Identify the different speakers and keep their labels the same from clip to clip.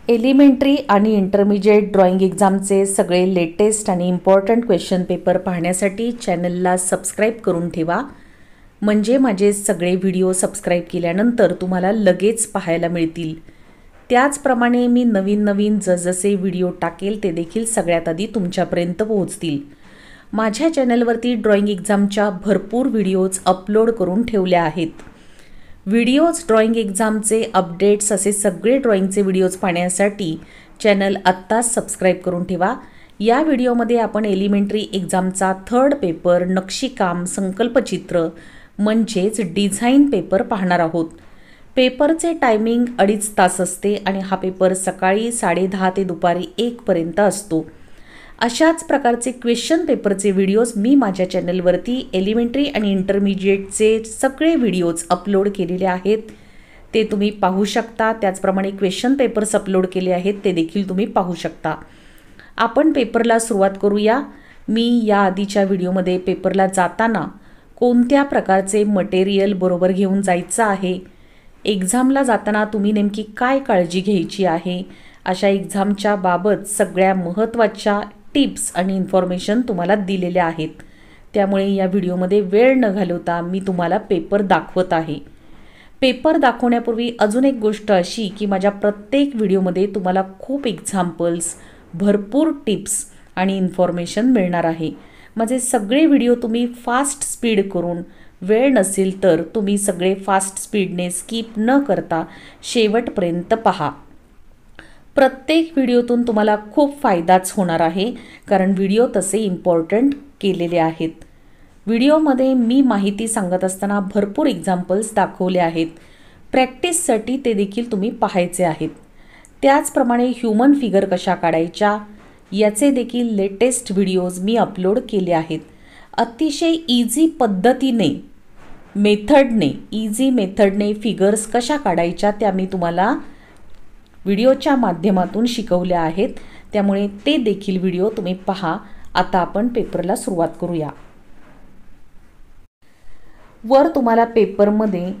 Speaker 1: Elementary आणि intermediate drawing एक्झामचे सगळे latest आणि इम्पॉर्टंट क्वेश्चन पेपर पाहण्यासाठी चॅनलला सबस्क्राईब करून ठेवा. म्हणजे माझे सगळे व्हिडिओ सबस्क्राईब केल्यानंतर तुम्हाला लगेच पाहायला मिळतील. त्याचप्रमाणे मी नवीन जसजसे व्हिडिओ टाकेल ते देखील सगळ्यात आधी तुमच्यापर्यंत पोहोचतील. माझ्या चॅनलवरती ड्रॉइंग एक्झामच्या भरपूर व्हिडिओज अपलोड करून ठेवल्या आहेत. व्हिडिओज ड्रॉइंग एक्झामचे अपडेट्स असे सगळे ड्रॉइंगचे व्हिडिओज पाहण्यासाठी चॅनल आत्ताच सबस्क्राईब करून ठेवा. या व्हिडिओमध्ये आपण एलिमेंटरी एक्झामचा थर्ड पेपर नक्षीकाम संकल्पचित्र म्हणजेच डिझाईन पेपर पाहणार आहोत. पेपरचे टायमिंग 2.5 तास असते आणि हा पेपर सकाळी 10:30 ते दुपारी 1 पर्यंत असतो. अशाच प्रकारचे क्वेश्चन पेपरचे व्हिडिओज मी माझ्या चॅनलवरती एलिमेंटरी आणि इंटरमिजिएटचे सगळे व्हिडिओज अपलोड केलेले आहेत, ते तुम्ही पाहू शकता. त्याचप्रमाणे क्वेश्चन पेपर्स अपलोड केले आहेत ते देखील तुम्ही पाहू शकता. आपण पेपरला सुरुवात करूया. मी या आधीच्या व्हिडिओमध्ये पेपरला जाताना कोणत्या प्रकारचे मटेरियल बरोबर घेऊन जायचं आहे, एक्झामला जाताना तुम्ही नेमकी काय काळजी घ्यायची आहे, अशा एक्झामच्या बाबत सगळ्या महत्त्वाच्या टिप्स आणि इन्फॉर्मेशन तुम्हाला दिलेल्या आहेत. त्यामुळे या व्हिडिओमध्ये वेळ न घालवता मी तुम्हाला पेपर दाखवत आहे. पेपर दाखवण्यापूर्वी अजून एक गोष्ट अशी की माझ्या प्रत्येक व्हिडिओमध्ये तुम्हाला खूप एक्झाम्पल्स, भरपूर टिप्स आणि इन्फॉर्मेशन मिळणार आहे. माझे सगळे व्हिडिओ तुम्ही फास्ट स्पीड करून, वेळ नसेल तर तुम्ही सगळे फास्ट स्पीडने स्किप न करता शेवटपर्यंत पहा. प्रत्येक व्हिडिओतून तुम्हाला खूप फायदाच होणार आहे, कारण व्हिडिओ तसे इम्पॉर्टंट केलेले आहेत. व्हिडिओमध्ये मी माहिती सांगत असताना भरपूर एक्झाम्पल्स दाखवले आहेत. प्रॅक्टिससाठी ते देखील तुम्ही पाहायचे आहेत. त्याचप्रमाणे ह्युमन फिगर कशा काढायच्या याचे देखील लेटेस्ट व्हिडिओज मी अपलोड केले आहेत. अतिशय इझी पद्धतीने, इझी मेथडने फिगर्स कशा काढायच्या त्या मी तुम्हाला व्हिडिओच्या माध्यमातून शिकवल्या आहेत. त्यामुळे ते देखील व्हिडिओ तुम्ही पहा. आता आपण पेपरला सुरुवात करूया. वर तुम्हाला पेपरमध्ये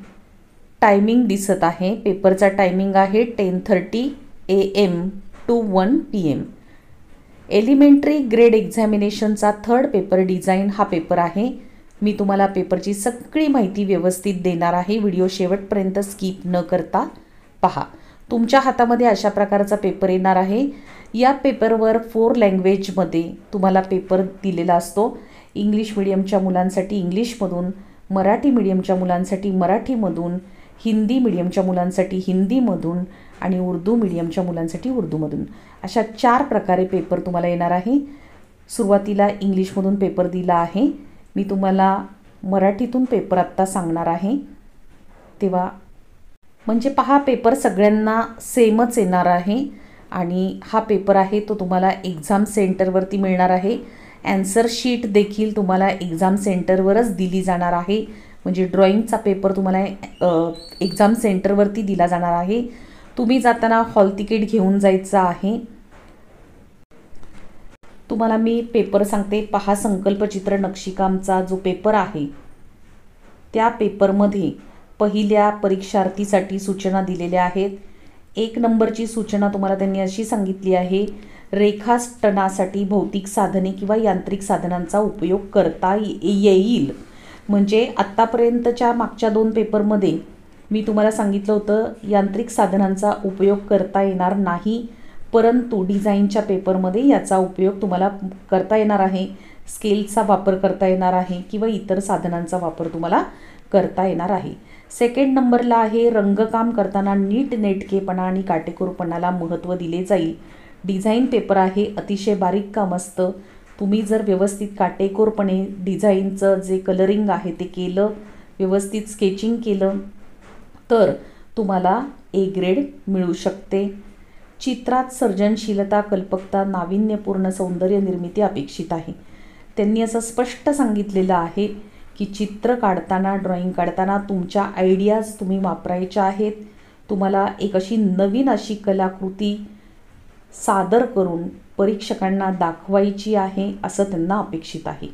Speaker 1: टायमिंग दिसत आहे. पेपरचा टायमिंग आहे 10:30 AM to 1 PM. Elementary grade एक्झामिनेशनचा थर्ड पेपर डिझाईन हा पेपर आहे. मी तुम्हाला पेपरची सगळी माहिती व्यवस्थित देणार आहे. व्हिडिओ शेवटपर्यंत स्किप न करता पहा. तुमच्या हातामध्ये अशा प्रकारचा पेपर येणार आहे. या पेपरवर 4 लँग्वेजमध्ये तुम्हाला पेपर दिलेला असतो. इंग्लिश मीडियमच्या मुलांसाठी इंग्लिशमधून, मराठी मीडियमच्या मुलांसाठी मराठीमधून, हिंदी मीडियमच्या मुलांसाठी हिंदीमधून आणि उर्दू मीडियमच्या मुलांसाठी उर्दूमधून, अशा 4 प्रकारे पेपर तुम्हाला येणार आहे. सुरुवातीला इंग्लिशमधून पेपर दिला आहे. मी तुम्हाला मराठीतून पेपर आत्ता सांगणार आहे. तेव्हा म्हणजे पहा, पेपर सगळ्यांना सेमच येणार आहे आणि हा पेपर आहे तो तुम्हाला एक्झाम सेंटरवरती मिळणार आहे. ॲन्सर शीट देखील तुम्हाला एक्झाम सेंटरवरच दिली जाणार आहे. म्हणजे ड्रॉइंगचा पेपर तुम्हाला एक्झाम सेंटरवरती दिला जाणार आहे. तुम्ही जाताना हॉल तिकीट घेऊन जायचं आहे. तुम्हाला मी पेपर सांगते. पहा, संकल्पचित्र नक्षीकामचा जो पेपर आहे त्या पेपरमध्ये पहिल्या परीक्षार्थीसाठी सूचना दिलेल्या आहेत. 1 नंबरची सूचना तुम्हाला त्यांनी अशी सांगितली आहे, रेखाटनासाठी भौतिक साधने किंवा यांत्रिक साधनांचा उपयोग करता येईल. म्हणजे आत्तापर्यंतच्या मागच्या 2 पेपरमध्ये मी तुम्हाला सांगितलं होतं यांत्रिक साधनांचा उपयोग करता येणार नाही, परंतु डिझाईनच्या पेपरमध्ये याचा उपयोग तुम्हाला करता येणार आहे. स्केलचा वापर करता येणार आहे किंवा इतर साधनांचा वापर तुम्हाला करता येणार आहे. 2nd नंबरला आहे, रंगकाम करताना नीटनेटकेपणा आणि काटेकोरपणाला महत्त्व दिले जाईल. डिझाईन पेपर आहे, अतिशय बारीक काम असतं. तुम्ही जर व्यवस्थित काटेकोरपणे डिझाईनचं जे कलरिंग आहे ते केलं, व्यवस्थित स्केचिंग केलं तर तुम्हाला A ग्रेड मिळू शकते. चित्रात सर्जनशीलता, कल्पकता, नाविन्यपूर्ण सौंदर्य निर्मिती अपेक्षित आहे. त्यांनी असं स्पष्ट सांगितलेलं आहे की चित्र काढताना, ड्रॉइंग काढताना तुमच्या आयडियाज तुम्ही वापरायच्या आहेत. तुम्हाला एक अशी नवीन अशी कलाकृती सादर करून परीक्षकांना दाखवायची आहे असं त्यांना अपेक्षित आहे.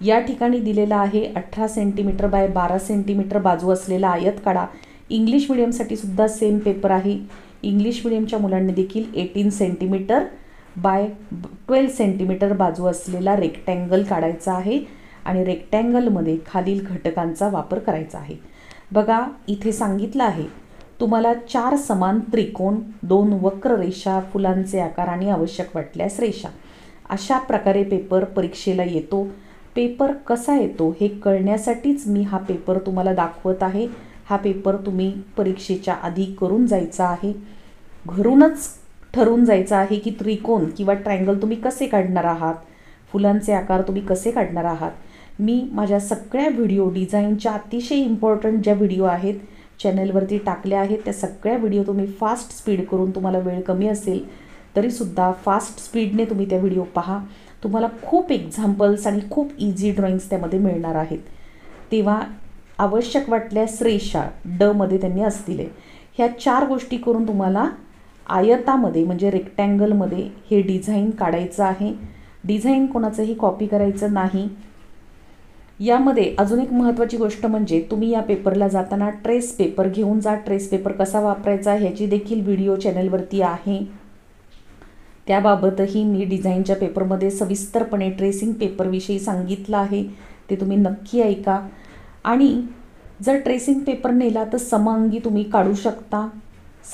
Speaker 1: या ठिकाणी दिलेला आहे 18 सेंटीमीटर बाय 12 सेंटीमीटर बाजू असलेला आयत काढा. इंग्लिश मीडियमसाठी सुद्धा सेम पेपर आहे. इंग्लिश मिडियमच्या मुलांनी देखील 18 सेंटीमीटर बाय 12 सेंटीमीटर बाजू असलेला रेक्टँगल काढायचा आहे आणि रेक्टँगलमध्ये खालील घटकांचा वापर करायचा आहे. बघा इथे सांगितलं आहे तुम्हाला 4 समान त्रिकोण, 2 वक्र रेषा, फुलांचे आकार आणि आवश्यक वाटल्यास रेषा, अशा प्रकारे पेपर परीक्षेला येतो. पेपर कसा येतो हे कळण्यासाठीच मी हा पेपर तुम्हाला दाखवत आहे. हा पेपर तुम्ही परीक्षेच्या आधी करून जायचा आहे. घरूनच ठरवून जायचं आहे की त्रिकोण किंवा ट्रायंगल तुम्ही कसे काढणार आहात, फुलांचे आकार तुम्ही कसे काढणार आहात. मी माझ्या सगळ्या व्हिडिओ डिझाईनच्या अतिशय इम्पॉर्टंट ज्या व्हिडिओ आहेत चॅनलवरती टाकल्या आहेत, त्या सगळ्या व्हिडिओ तुम्ही फास्ट स्पीड करून, तुम्हाला वेळ कमी असेल तरीसुद्धा फास्ट स्पीडने तुम्ही त्या व्हिडिओ पहा. तुम्हाला खूप एक्झाम्पल्स आणि खूप इझी ड्रॉइंग्स त्यामध्ये मिळणार आहेत. तेव्हा आवश्यक वाटल्यास रेषा मध्ये त्यांनी असतील. ह्या 4 गोष्टी करून तुम्हाला आयतामध्ये म्हणजे रेक्टँगलमध्ये हे डिझाईन काढायचं आहे. डिझाईन कोणाचंही कॉपी करायचं नाही. यामध्ये अजून एक महत्त्वाची गोष्ट म्हणजे तुम्ही या पेपरला जाताना ट्रेस पेपर घेऊन जा. ट्रेस पेपर कसा वापरायचा ह्याची देखील व्हिडिओ चॅनलवरती आहे. त्याबाबतही मी डिझाईनच्या पेपरमध्ये सविस्तरपणे ट्रेसिंग पेपरविषयी सांगितलं आहे, ते तुम्ही नक्की ऐका. आणि जर ट्रेसिंग पेपर नेला तर समअंगी तुम्ही काढू शकता.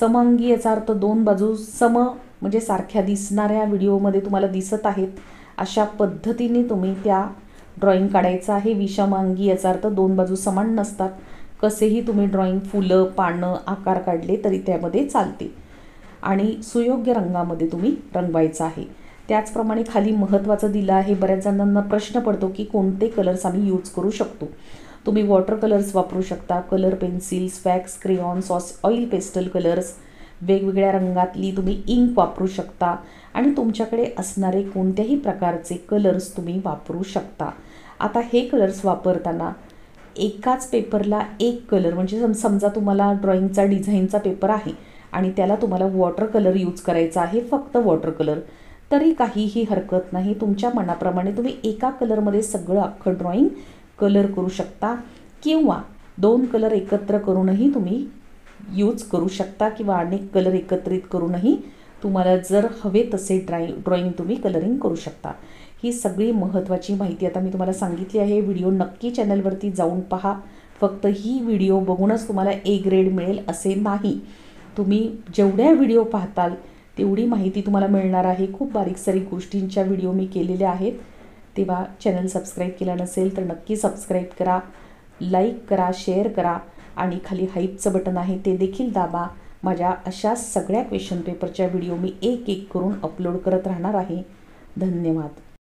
Speaker 1: समअंगी याचा अर्थ 2 बाजू सम म्हणजे सारख्या दिसणाऱ्या व्हिडिओमध्ये तुम्हाला दिसत आहेत अशा पद्धतीने तुम्ही त्या ड्रॉइंग काढायचं आहे. विषमांगी याचा अर्थ 2 बाजू समान नसतात. कसेही तुम्ही ड्रॉइंग, फुलं, पानं, आकार काढले तरी त्यामध्ये चालते. आणि सुयोग्य रंगामध्ये तुम्ही रंगवायचं आहे. त्याचप्रमाणे खाली महत्त्वाचं दिलं आहे. बऱ्याच जणांना प्रश्न पडतो की कोणते कलर्स आम्ही यूज करू शकतो. तुम्ही वॉटर कलर्स वापरू शकता, colour pencils, wax, crayons, oil pastel colours, वेगवेगळ्या रंगातली तुम्ही इंक वापरू शकता आणि तुमच्याकडे असणारे कोणत्याही प्रकारचे कलर्स तुम्ही वापरू शकता. आता हे कलर्स वापरताना एकाच पेपरला एक कलर म्हणजे समजा तुम्हाला ड्रॉइंगचा डिझाईनचा पेपर आहे आणि त्याला तुम्हाला वॉटर कलर यूज करायचा आहे, फक्त वॉटर कलर, तरी काहीही हरकत नाही. तुमच्या मनाप्रमाणे तुम्ही एका कलरमध्ये सगळं अख्खं ड्रॉइंग कलर करू शकता किंवा 2 कलर एकत्र करूनही तुम्ही यूज करू शकता किंवा अनेक कलर एकत्रित करूनही तुम्हाला जर हवे तसे ड्रॉइंग तुम्ही कलरिंग करू शकता. ही सगळी महत्त्वाची माहिती आता मी तुम्हाला सांगितली आहे. व्हिडिओ नक्की चॅनलवरती जाऊन पहा. फक्त ही व्हिडिओ बघूनच तुम्हाला A ग्रेड मिळेल असे नाही. तुम्ही जेवढ्या व्हिडिओ पाहताल तेवढी माहिती तुम्हाला मिळणार आहे. खूप बारीक-सारीक गोष्टींच्या व्हिडिओ मी केलेल्या आहेत. तेव्हा चॅनल सबस्क्राईब केला नसेल तर नक्की सबस्क्राईब करा, लाईक करा, शेअर करा आणि खाली हाईपचं बटन आहे ते देखील दाबा. माझ्या अशा सगळ्या क्वेश्चन पेपरच्या व्हिडिओ मी एक करून अपलोड करत राहणार आहे. धन्यवाद.